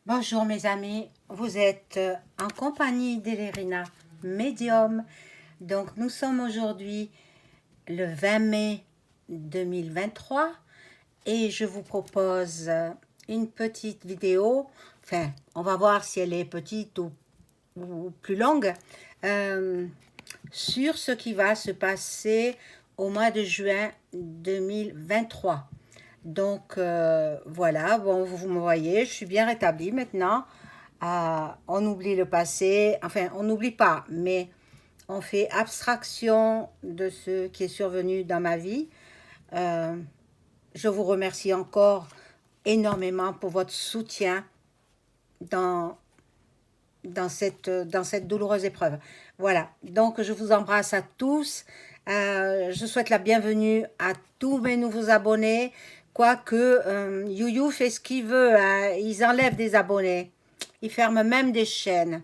Bonjour mes amis, vous êtes en compagnie d'Elerina Medium. Donc nous sommes aujourd'hui le 20 mai 2023 et je vous propose une petite vidéo. Enfin, on va voir si elle est petite ou plus longue, sur ce qui va se passer au mois de juin 2023. Donc voilà, bon, vous me voyez, je suis bien rétablie maintenant. On oublie le passé, enfin on n'oublie pas, mais on fait abstraction de ce qui est survenu dans ma vie. Euh, je vous remercie encore énormément pour votre soutien dans, dans cette douloureuse épreuve. Voilà, donc je vous embrasse à tous. Je souhaite la bienvenue à tous mes nouveaux abonnés. Quoique YouYou fait ce qu'il veut, hein. Ils enlèvent des abonnés. Ils ferment même des chaînes.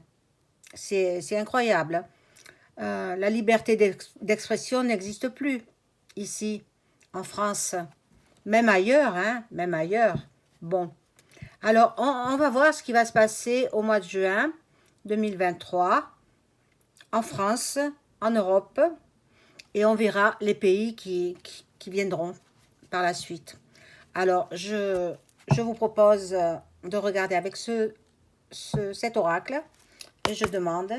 C'est incroyable. La liberté d'expression n'existe plus ici, en France. Même ailleurs, hein, même ailleurs. Bon, alors on va voir ce qui va se passer au mois de juin 2023 en France, en Europe, et on verra les pays qui viendront par la suite. Alors, je vous propose de regarder avec cet oracle et je demande.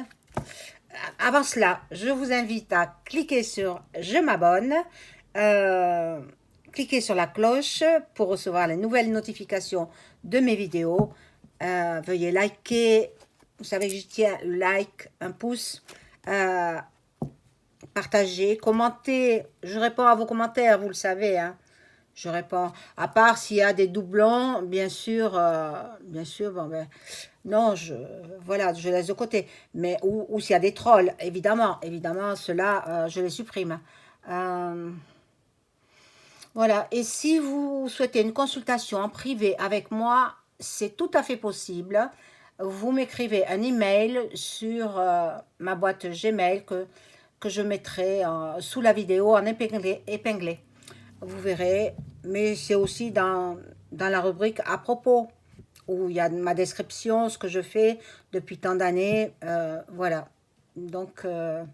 Avant cela, je vous invite à cliquer sur « Je m'abonne », cliquez sur la cloche pour recevoir les nouvelles notifications de mes vidéos. Veuillez liker, vous savez que je tiens le like, un pouce, partagez, commentez. Je réponds à vos commentaires, vous le savez, hein. Je réponds, à part s'il y a des doublons, bien sûr, bon, ben, non, voilà, je laisse de côté. Mais, ou s'il y a des trolls, évidemment, ceux-là, je les supprime. Voilà, et si vous souhaitez une consultation en privé avec moi, c'est tout à fait possible. Vous m'écrivez un email sur ma boîte Gmail que je mettrai sous la vidéo en épinglé. Vous verrez, mais c'est aussi dans la rubrique à propos, où il y a ma description, ce que je fais depuis tant d'années, voilà. Donc, je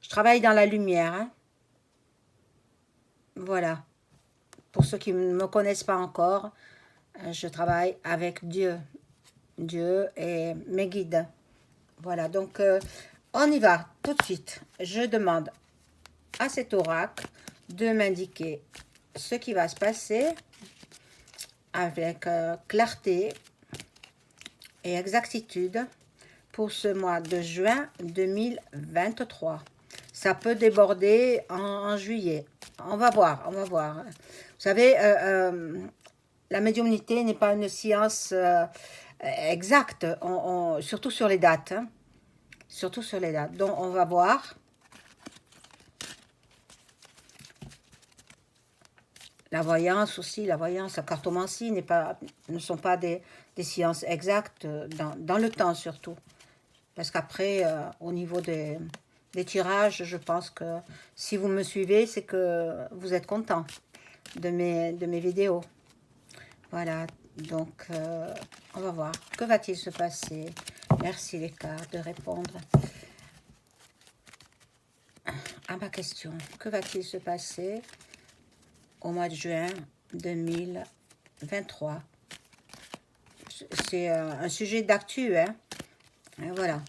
travaille dans la lumière, hein. Voilà. Pour ceux qui ne me connaissent pas encore, je travaille avec Dieu. Dieu est mes guides. Voilà, donc on y va tout de suite. Je demande à cet oracle de m'indiquer ce qui va se passer avec clarté et exactitude pour ce mois de juin 2023. Ça peut déborder en juillet. On va voir, on va voir. Vous savez, la médiumnité n'est pas une science exacte, surtout sur les dates. Hein. Surtout sur les dates. Donc, on va voir. La voyance aussi, la voyance, la cartomancie ne sont pas des sciences exactes dans le temps surtout. Parce qu'après, au niveau des tirages, je pense que si vous me suivez, c'est que vous êtes content de mes vidéos. Voilà, donc on va voir. Que va-t-il se passer? Merci les cartes de répondre à ma question. Que va-t-il se passer au mois de juin 2023? C'est un sujet d'actu, hein? Et voilà.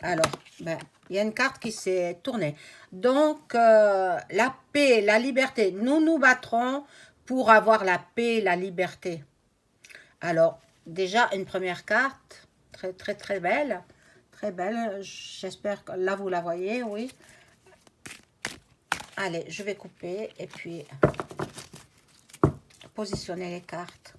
Alors, ben, il y a une carte qui s'est tournée. Donc, la paix, la liberté. Nous nous battrons pour avoir la paix, la liberté. Alors, déjà, une première carte, très, très, très belle. Très belle. J'espère que là, vous la voyez, oui. Allez, je vais couper et puis positionner les cartes.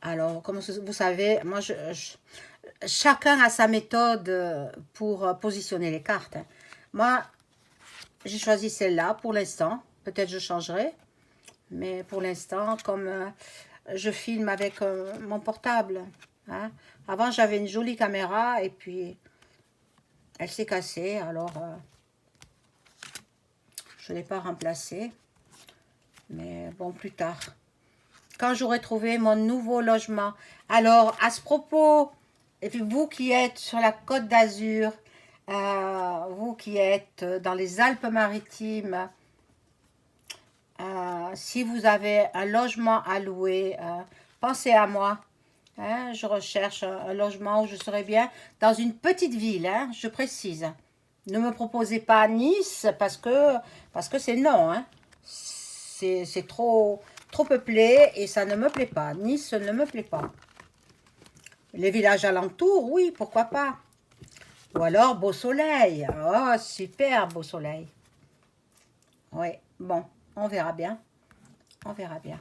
Alors, comme vous savez, moi, chacun a sa méthode pour positionner les cartes. Moi, j'ai choisi celle-là pour l'instant. Peut-être je changerai. Mais pour l'instant, comme je filme avec mon portable, Hein. Avant, j'avais une jolie caméra et puis elle s'est cassée. Alors, je ne l'ai pas remplacée. Mais bon, plus tard. Quand j'aurai trouvé mon nouveau logement. Alors, à ce propos, et puis vous qui êtes sur la Côte d'Azur, vous qui êtes dans les Alpes-Maritimes, si vous avez un logement à louer, pensez à moi. Hein, je recherche un logement où je serai bien dans une petite ville, hein, je précise. Ne me proposez pas Nice parce que c'est non. Hein. C'est trop peuplé et ça ne me plaît pas. Nice ne me plaît pas. Les villages alentours, oui, pourquoi pas. Ou alors Beau Soleil. Oh, super Beau Soleil. Oui, bon, on verra bien. On verra bien.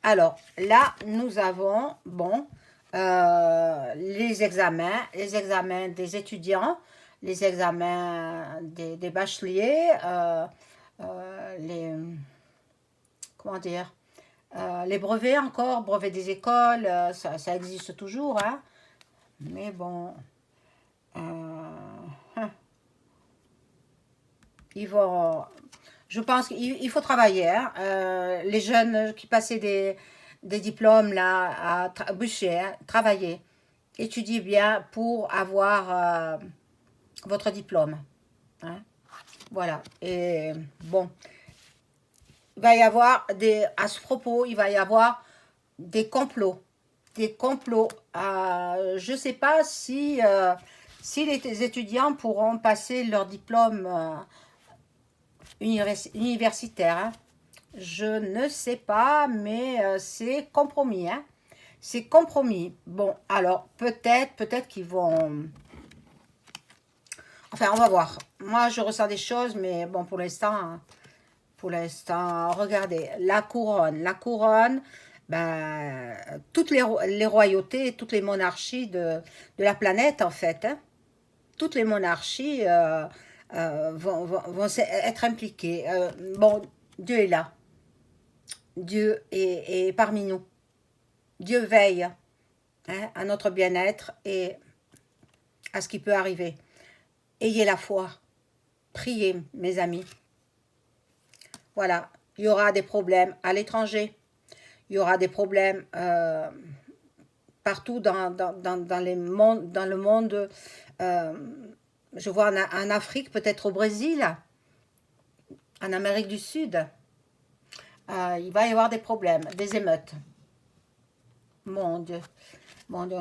Alors, là, nous avons, bon, les examens des étudiants, les examens des bacheliers, les, comment dire, les brevets encore, brevets des écoles, ça existe toujours, hein, mais bon, hein, ils vont, je pense qu'il faut travailler, hein, les jeunes qui passaient des diplômes là, à bûcher, hein, travailler, étudiez bien pour avoir votre diplôme, hein, voilà, et bon, il va y avoir à ce propos, il va y avoir des complots. Des complots. Je ne sais pas si les étudiants pourront passer leur diplôme universitaire. Hein. Je ne sais pas, mais c'est compromis. Hein. C'est compromis. Bon, alors peut-être qu'ils vont... Enfin, on va voir. Moi, je ressens des choses, mais bon, pour l'instant, regardez, la couronne, ben, toutes les royautés, toutes les monarchies de la planète, en fait, hein, toutes les monarchies vont être impliquées. Bon, Dieu est là. Dieu est parmi nous. Dieu veille, hein, à notre bien-être et à ce qui peut arriver. Ayez la foi. Priez, mes amis. Voilà, il y aura des problèmes à l'étranger. Il y aura des problèmes partout dans le monde. Euh, je vois en Afrique, peut-être au Brésil, en Amérique du Sud. Il va y avoir des problèmes, des émeutes. Mon Dieu. Mon Dieu,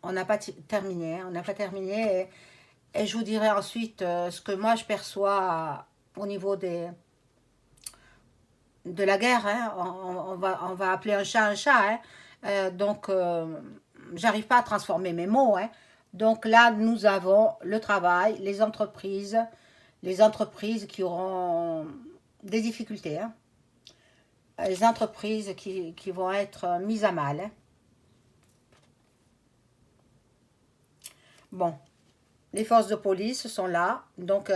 on n'a pas terminé. Hein, on n'a pas terminé. Et je vous dirai ensuite ce que moi je perçois au niveau de la guerre. Hein. On va appeler un chat un chat. Hein. Donc, j'arrive pas à transformer mes mots. Hein. Donc là, nous avons le travail, les entreprises qui auront des difficultés. Hein. Les entreprises qui vont être mises à mal. Hein. Bon, les forces de police sont là. Donc,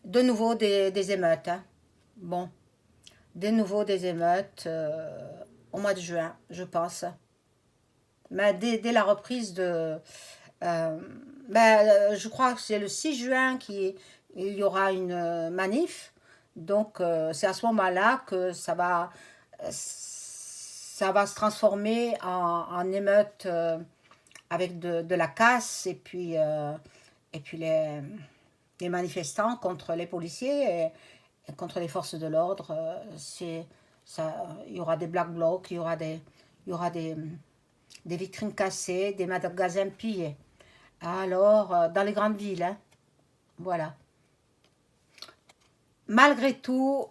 de nouveau des émeutes. Hein. Bon, de nouveau des émeutes au mois de juin, je pense. Mais dès la reprise Euh, je crois que c'est le 6 juin qu'il y aura une manif. Donc, c'est à ce moment-là que ça va se transformer en émeute avec de la casse et puis les manifestants contre les policiers et contre les forces de l'ordre. Il y aura des black blocs, il y aura des vitrines cassées, des magasins pillés. Alors, dans les grandes villes, hein, voilà. Malgré tout,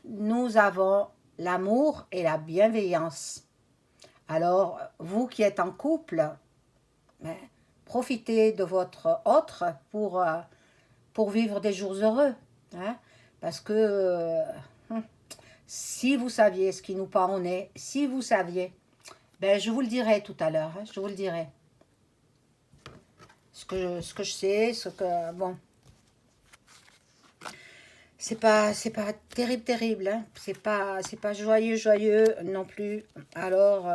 nous avons l'amour et la bienveillance. Alors, vous qui êtes en couple, ben, profitez de votre autre pour vivre des jours heureux. Hein, parce que si vous saviez ce qui nous pend au nez, si vous saviez, ben, je vous le dirai tout à l'heure, hein, je vous le dirai. Ce que je sais, ce que... Bon, c'est pas terrible, hein. C'est pas joyeux non plus. Alors,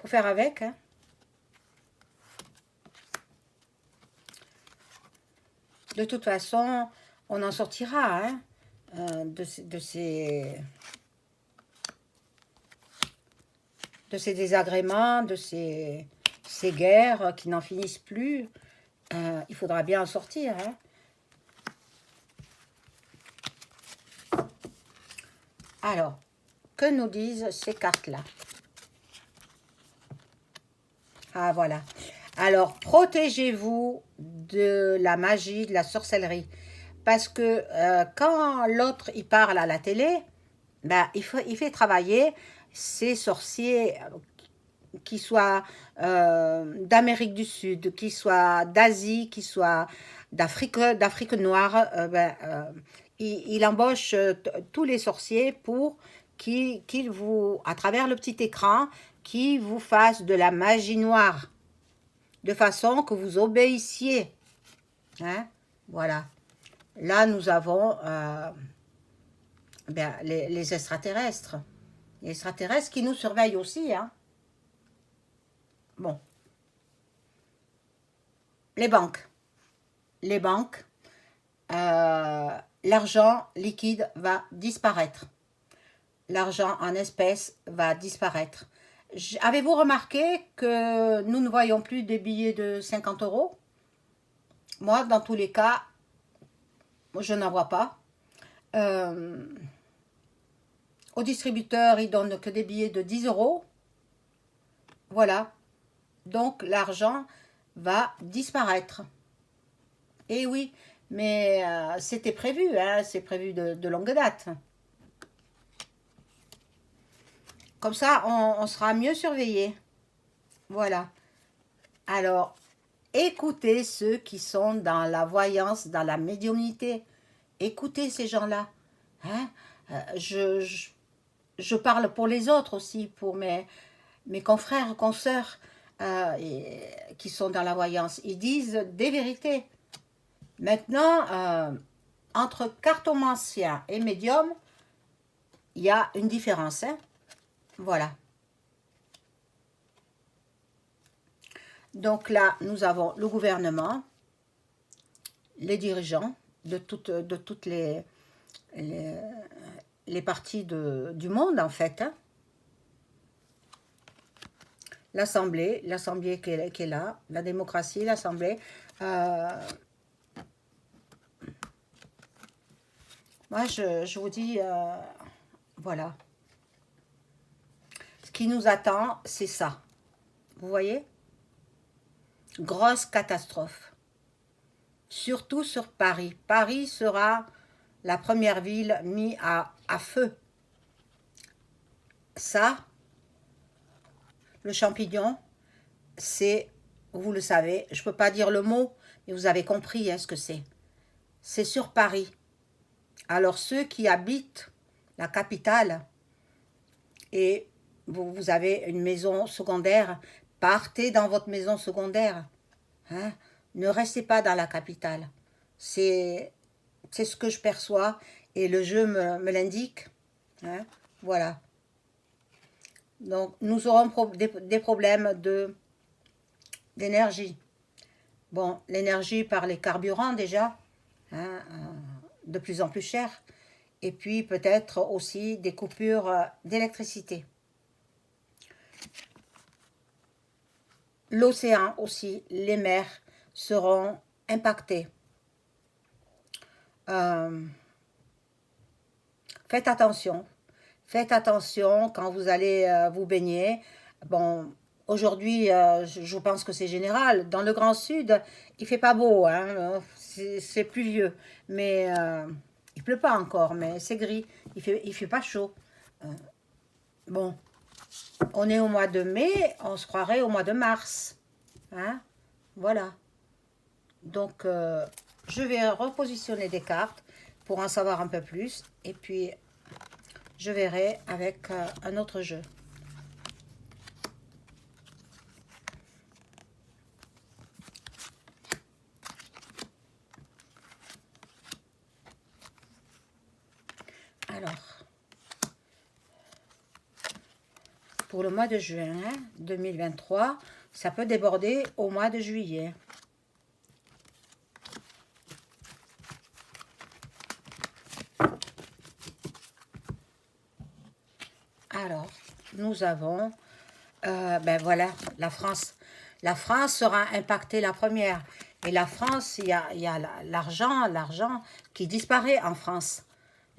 faut faire avec, hein. De toute façon, on en sortira, hein, de ces désagréments, de ces guerres qui n'en finissent plus. Il faudra bien en sortir, hein. Alors, que nous disent ces cartes-là? Ah, voilà. Alors, protégez-vous de la magie, de la sorcellerie. Parce que quand l'autre, il parle à la télé, ben, il fait travailler ces sorciers qui soient d'Amérique du Sud, qui soient d'Asie, qui soient d'Afrique noire. Il embauche tous les sorciers pour qu'ils vous, à travers le petit écran, qui vous fassent de la magie noire, de façon que vous obéissiez. Hein? Voilà. Là, nous avons les extraterrestres. Les extraterrestres qui nous surveillent aussi. Hein? Bon. Les banques. Les banques. L'argent liquide va disparaître. L'argent en espèces va disparaître. Avez-vous remarqué que nous ne voyons plus des billets de 50 euros? Moi, dans tous les cas, je n'en vois pas. Au distributeur, il donne que des billets de 10 euros. Voilà. Donc, l'argent va disparaître. Et oui, mais c'était prévu, hein, c'est prévu de longue date. Comme ça, on sera mieux surveillé. Voilà. Alors, écoutez ceux qui sont dans la voyance, dans la médiumnité. Écoutez ces gens-là. Hein? Je parle pour les autres aussi, pour mes confrères, consoeurs qui sont dans la voyance. Ils disent des vérités. Maintenant, entre cartomancien et médium, il y a une différence. Hein? Voilà. Donc là, nous avons le gouvernement, les dirigeants de toutes les parties du monde, en fait. Hein. L'Assemblée qui est là, la démocratie, l'Assemblée. Moi, je vous dis, voilà. Ce qui nous attend, c'est ça. Vous voyez? Grosse catastrophe. Surtout sur Paris. Paris sera la première ville mise à feu. Ça, le champignon, c'est, vous le savez, je ne peux pas dire le mot, mais vous avez compris hein, ce que c'est. C'est sur Paris. Alors ceux qui habitent la capitale et vous avez une maison secondaire, partez dans votre maison secondaire. Hein? Ne restez pas dans la capitale. C'est ce que je perçois et le jeu me l'indique. Hein? Voilà. Donc nous aurons des problèmes d'énergie. Bon, l'énergie par les carburants déjà, hein, de plus en plus cher. Et puis peut-être aussi des coupures d'électricité. L'océan aussi, les mers seront impactées. Faites attention. Faites attention quand vous allez vous baigner. Bon, aujourd'hui, je pense que c'est général. Dans le Grand Sud, il fait pas beau, hein, c'est pluvieux. Mais il pleut pas encore, mais c'est gris. Il fait pas chaud. Bon, on est au mois de mai, on se croirait au mois de mars. Hein? Voilà. Donc, je vais repositionner des cartes pour en savoir un peu plus. Et puis, je verrai avec un autre jeu. Alors, pour le mois de juin 2023. Ça peut déborder au mois de juillet. Alors, nous avons, ben voilà, la France. La France sera impactée la première. Et la France, il y a l'argent qui disparaît en France.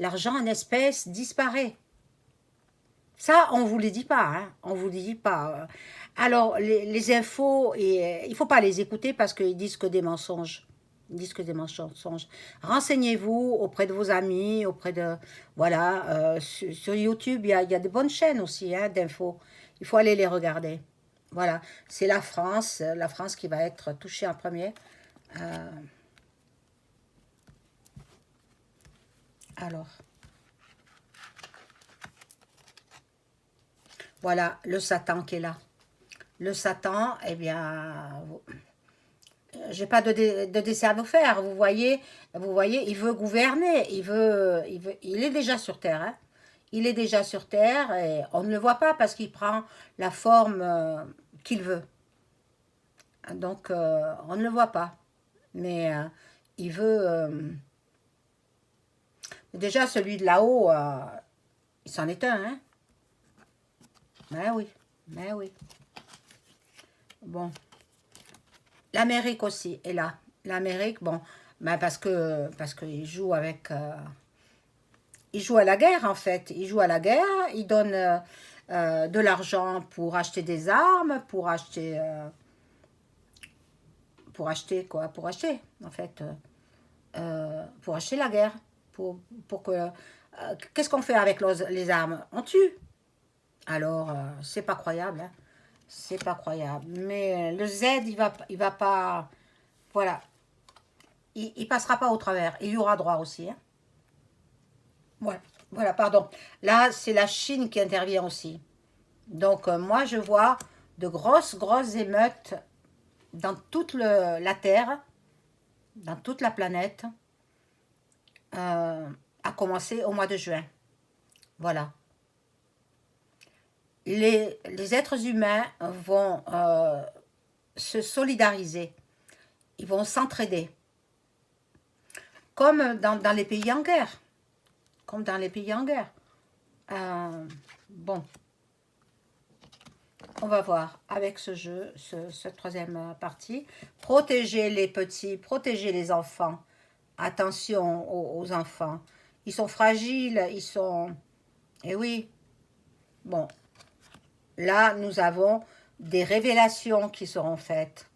L'argent en espèces disparaît. Ça, on ne vous le dit pas, hein. On vous le dit pas. Alors, les infos, il ne faut pas les écouter parce qu'ils disent que des mensonges. Ils disent que des mensonges. Renseignez-vous auprès de vos amis, auprès de... Voilà, sur YouTube, il y a de bonnes chaînes aussi, hein, d'infos. Il faut aller les regarder. Voilà, c'est la France qui va être touchée en premier. Euh, alors, voilà, le Satan qui est là. Le Satan, eh bien, j'ai pas de dessin à vous faire. Vous voyez, il veut gouverner, il est déjà sur Terre, hein. Il est déjà sur Terre et on ne le voit pas parce qu'il prend la forme qu'il veut. Donc, on ne le voit pas. Mais il veut... déjà, celui de là-haut, il s'en est un, hein. Mais oui, mais oui. Bon, l'Amérique aussi est là. L'Amérique, bon, ben parce qu'il joue avec... il joue à la guerre, en fait. Il joue à la guerre, il donne de l'argent pour acheter des armes, pour acheter quoi? Pour acheter, en fait. Pour acheter la guerre. Pour que... qu'est-ce qu'on fait avec les armes? On tue. Alors, c'est pas croyable, hein. C'est pas croyable. Mais le Z, il va pas... Voilà. Il passera pas au travers. Il y aura droit aussi, hein. Voilà, voilà, pardon. Là, c'est la Chine qui intervient aussi. Donc, moi, je vois de grosses émeutes dans toute la Terre, dans toute la planète, à commencer au mois de juin. Voilà. Les êtres humains vont se solidariser. Ils vont s'entraider. Comme dans les pays en guerre. Comme dans les pays en guerre. Bon, on va voir avec ce jeu, cette troisième partie. Protéger les petits, protéger les enfants. Attention aux enfants. Ils sont fragiles, ils sont... Eh oui, bon. Là, nous avons des révélations qui seront faites.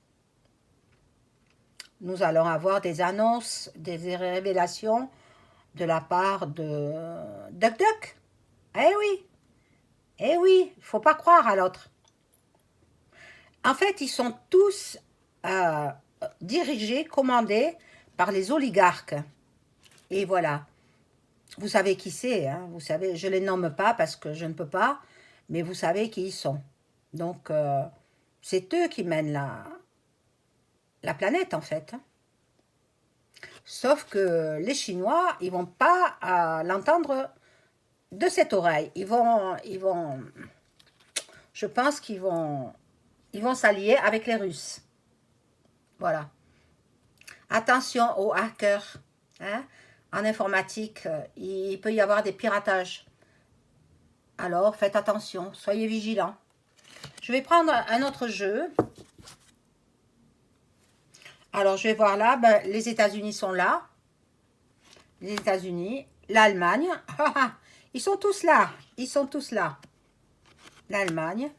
Nous allons avoir des annonces, des révélations de la part de Duck Duck. Eh oui, il ne faut pas croire à l'autre. En fait, ils sont tous dirigés, commandés par les oligarques. Et voilà. Vous savez qui c'est, hein? Vous savez, je ne les nomme pas parce que je ne peux pas, mais vous savez qui ils sont. Donc, c'est eux qui mènent la planète, en fait. Sauf que les Chinois, ils vont pas l'entendre de cette oreille. Je pense ils vont s'allier avec les Russes. Voilà. Attention aux hackers, hein. En informatique, il peut y avoir des piratages. Alors, faites attention, soyez vigilants. Je vais prendre un autre jeu. Alors, je vais voir là, ben, les États-Unis sont là. Les États-Unis, l'Allemagne. Ils sont tous là. Ils sont tous là. L'Allemagne.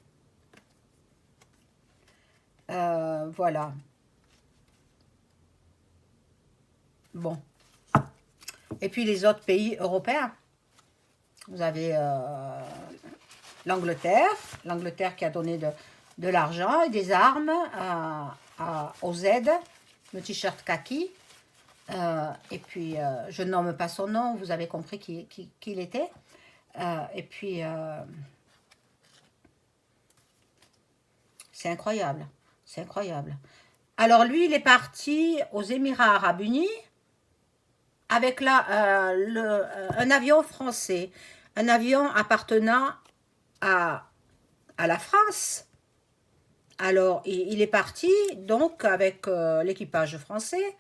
Voilà. Bon. Et puis les autres pays européens. Vous avez l'Angleterre. L'Angleterre qui a donné de l'argent et des armes au Z, le t-shirt kaki. Et puis, je ne nomme pas son nom, vous avez compris qui il était. Et puis, c'est incroyable. C'est incroyable. Alors, lui, il est parti aux Émirats Arabes Unis avec un avion français. Un avion appartenant à à la France. Alors, il est parti, donc, avec l'équipage français,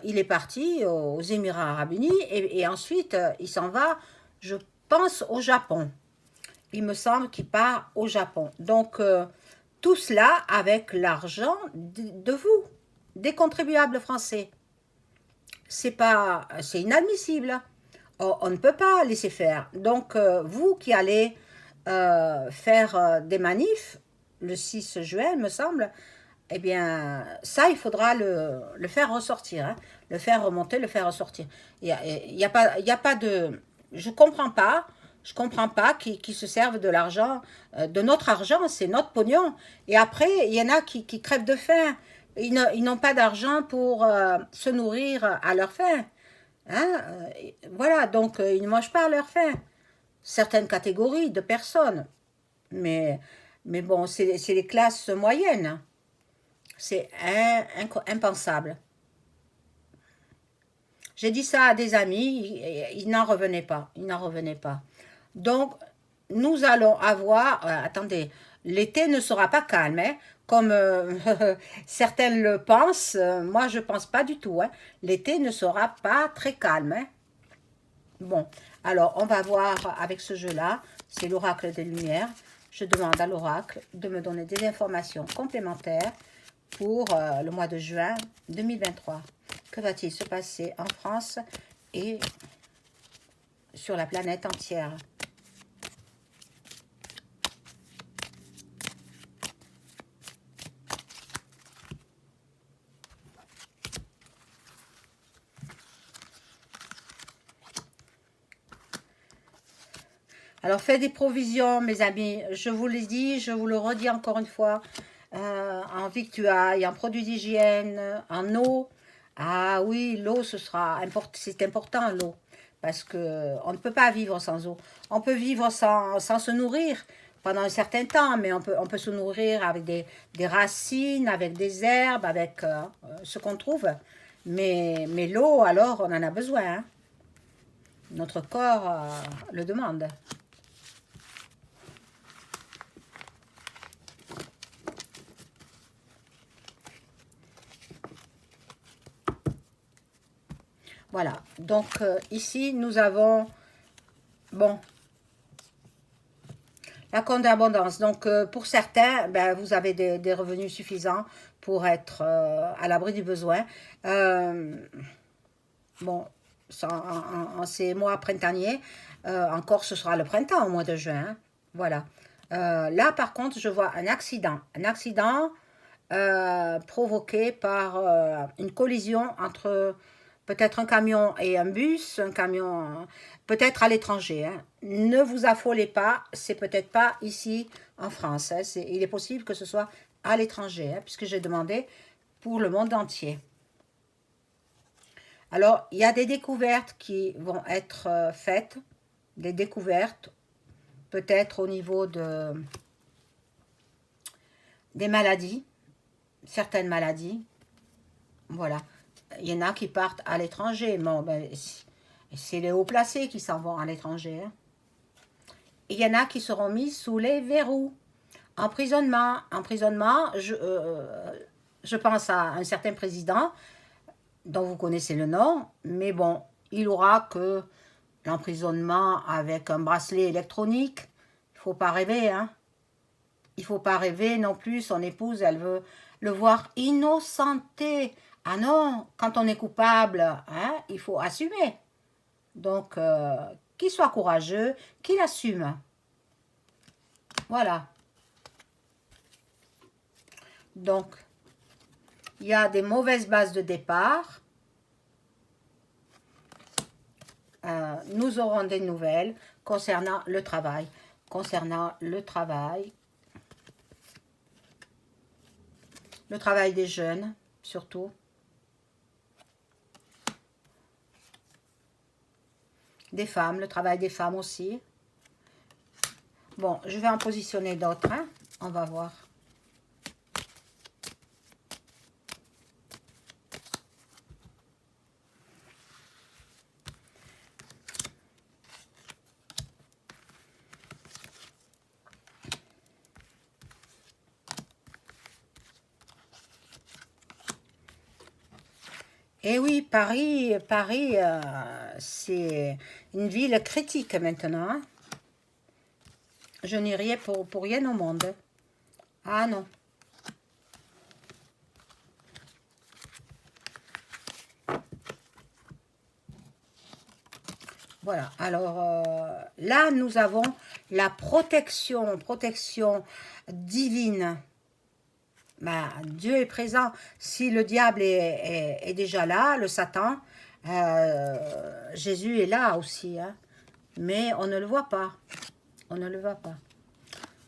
il est parti aux Émirats Arabes Unis et ensuite, il s'en va, je pense, au Japon. Il me semble qu'il part au Japon. Donc, tout cela avec l'argent de vous, des contribuables français. C'est inadmissible. On ne peut pas laisser faire. Donc, vous qui allez faire des manifs le 6 juin, me semble, eh bien, ça, il faudra le faire ressortir, hein, le faire remonter, le faire ressortir. Il y a pas de... Je comprends pas qui se servent de l'argent, de notre argent, c'est notre pognon. Et après, il y en a qui crèvent de faim. Ils n'ont pas d'argent pour se nourrir à leur faim. Hein? Voilà, donc ils ne mangent pas à leur faim. Certaines catégories de personnes. Mais, mais bon, c'est les classes moyennes. C'est impensable. J'ai dit ça à des amis, ils n'en revenaient pas. Ils n'en revenaient pas. Donc, nous allons avoir... attendez, l'été ne sera pas calme, hein, comme certains le pensent. Moi, je ne pense pas du tout. Hein. L'été ne sera pas très calme. Hein. Bon, alors, on va voir avec ce jeu-là. C'est l'oracle des Lumières. Je demande à l'oracle de me donner des informations complémentaires pour le mois de juin 2023. Que va-t-il se passer en France et sur la planète entière? Alors, faites des provisions, mes amis. Je vous l'ai dit, je vous le redis encore une fois. En victuailles, en produits d'hygiène, en eau. Ah oui, l'eau, c'est important, l'eau. Parce que on ne peut pas vivre sans eau. On peut vivre sans se nourrir pendant un certain temps, mais on peut se nourrir avec des racines, avec des herbes, avec ce qu'on trouve. Mais l'eau, alors, on en a besoin. Hein. Notre corps le demande. Voilà, donc ici nous avons, bon, la compte d'abondance. Donc pour certains, ben, vous avez des revenus suffisants pour être à l'abri du besoin. Euh, bon, en ces mois printaniers, encore ce sera le printemps au mois de juin. Hein. Voilà. Là par contre, je vois un accident. Un accident provoqué par une collision entre peut-être un camion et un bus, un camion peut-être à l'étranger. Hein. Ne vous affolez pas, c'est peut-être pas ici en France. Hein. Il est possible que ce soit à l'étranger, hein, puisque j'ai demandé pour le monde entier. Alors, il y a des découvertes qui vont être faites, des découvertes peut-être au niveau des maladies, certaines maladies. Voilà. Il y en a qui partent à l'étranger. Bon, ben, c'est les hauts placés qui s'en vont à l'étranger. Hein. Et il y en a qui seront mis sous les verrous. Emprisonnement, je pense à un certain président dont vous connaissez le nom, mais bon, il aura que l'emprisonnement avec un bracelet électronique. Il ne faut pas rêver, hein. Il ne faut pas rêver non plus. Son épouse, elle veut le voir innocenté. Ah non, quand on est coupable, hein, il faut assumer. Donc, qu'il soit courageux, qu'il assume. Voilà. Donc, il y a des mauvaises bases de départ. Nous aurons des nouvelles concernant le travail. Concernant le travail des jeunes, surtout. Des femmes, le travail des femmes aussi. Bon, je vais en positionner d'autres. Hein. On va voir. Et oui, Paris, c'est une ville critique maintenant, hein. Je n'irai pour rien au monde. Ah non. Voilà. Alors là, nous avons la protection divine. Ben, Dieu est présent. Si le diable est déjà là, le Satan, Jésus est là aussi, hein. Mais on ne le voit pas. On ne le voit pas.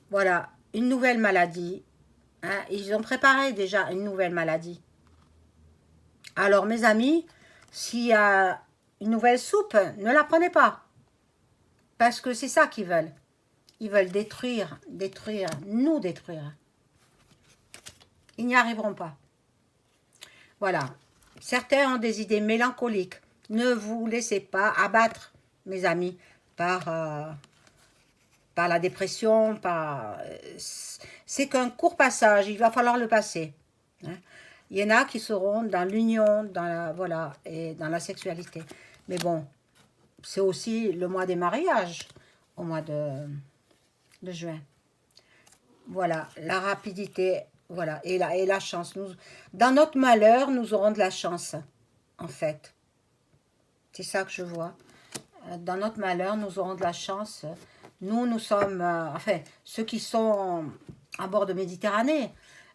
Voilà, une nouvelle maladie, hein. Ils ont préparé déjà une nouvelle maladie. Alors, mes amis, s'il y a une nouvelle soupe, ne la prenez pas. Parce que c'est ça qu'ils veulent. Ils veulent détruire, nous détruire. Ils n'y arriveront pas. Voilà. Certains ont des idées mélancoliques. Ne vous laissez pas abattre, mes amis, par la dépression, c'est qu'un court passage, il va falloir le passer, hein. Il y en a qui seront dans l'union, voilà, et dans la sexualité. Mais bon, c'est aussi le mois des mariages, au mois de juin. Voilà, la rapidité, voilà, et la chance. Dans notre malheur, nous aurons de la chance, en fait. C'est ça que je vois. Dans notre malheur, nous aurons de la chance. Nous sommes, enfin, ceux qui sont à bord de Méditerranée.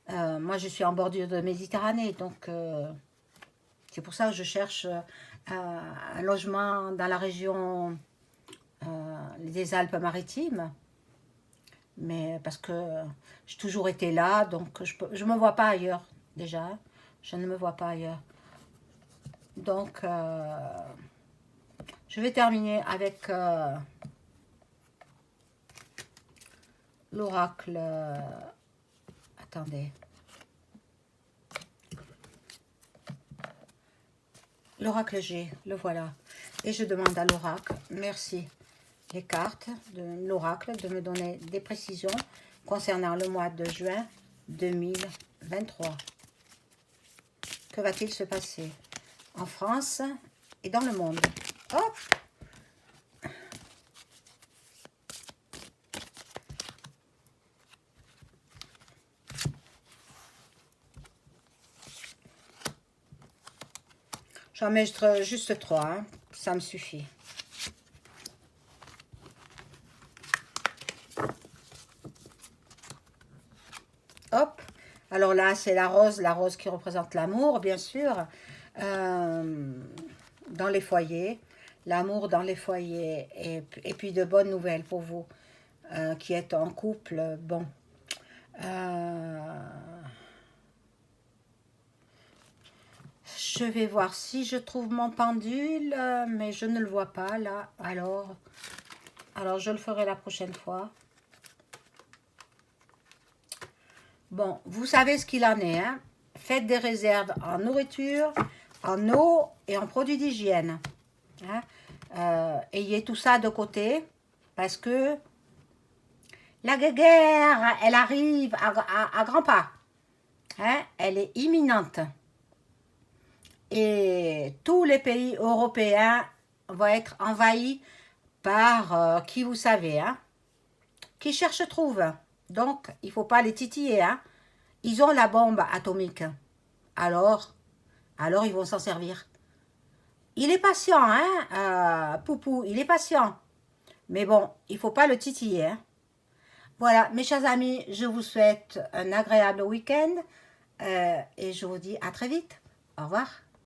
Moi, je suis en bordure de Méditerranée, donc c'est pour ça que je cherche un logement dans la région des Alpes-Maritimes. Mais parce que j'ai toujours été là, donc je ne me vois pas ailleurs, déjà. Je ne me vois pas ailleurs. Donc, je vais terminer avec l'oracle. Attendez. L'oracle G, le voilà. Et je demande à l'oracle, merci les cartes de l'oracle, de me donner des précisions concernant le mois de juin 2023. Que va-t-il se passer en France et dans le monde? Hop! J'en mets juste 3, hein. Ça me suffit. Hop, alors là, c'est la rose qui représente l'amour, bien sûr, dans les foyers, l'amour dans les foyers, et puis de bonnes nouvelles pour vous qui êtes en couple. Bon, je vais voir si je trouve mon pendule, mais je ne le vois pas là, alors je le ferai la prochaine fois. Bon, vous savez ce qu'il en est, hein? Faites des réserves en nourriture, en eau et en produits d'hygiène, hein? Ayez tout ça de côté parce que la guerre, elle arrive à grands pas, hein? Elle est imminente. Et tous les pays européens vont être envahis par qui vous savez, hein? Qui cherche trouve. Donc, il ne faut pas les titiller, hein? Ils ont la bombe atomique. Alors ils vont s'en servir. Il est patient, hein, Poupou, il est patient. Mais bon, il ne faut pas le titiller, hein. Voilà, mes chers amis, je vous souhaite un agréable week-end et je vous dis à très vite. Au revoir.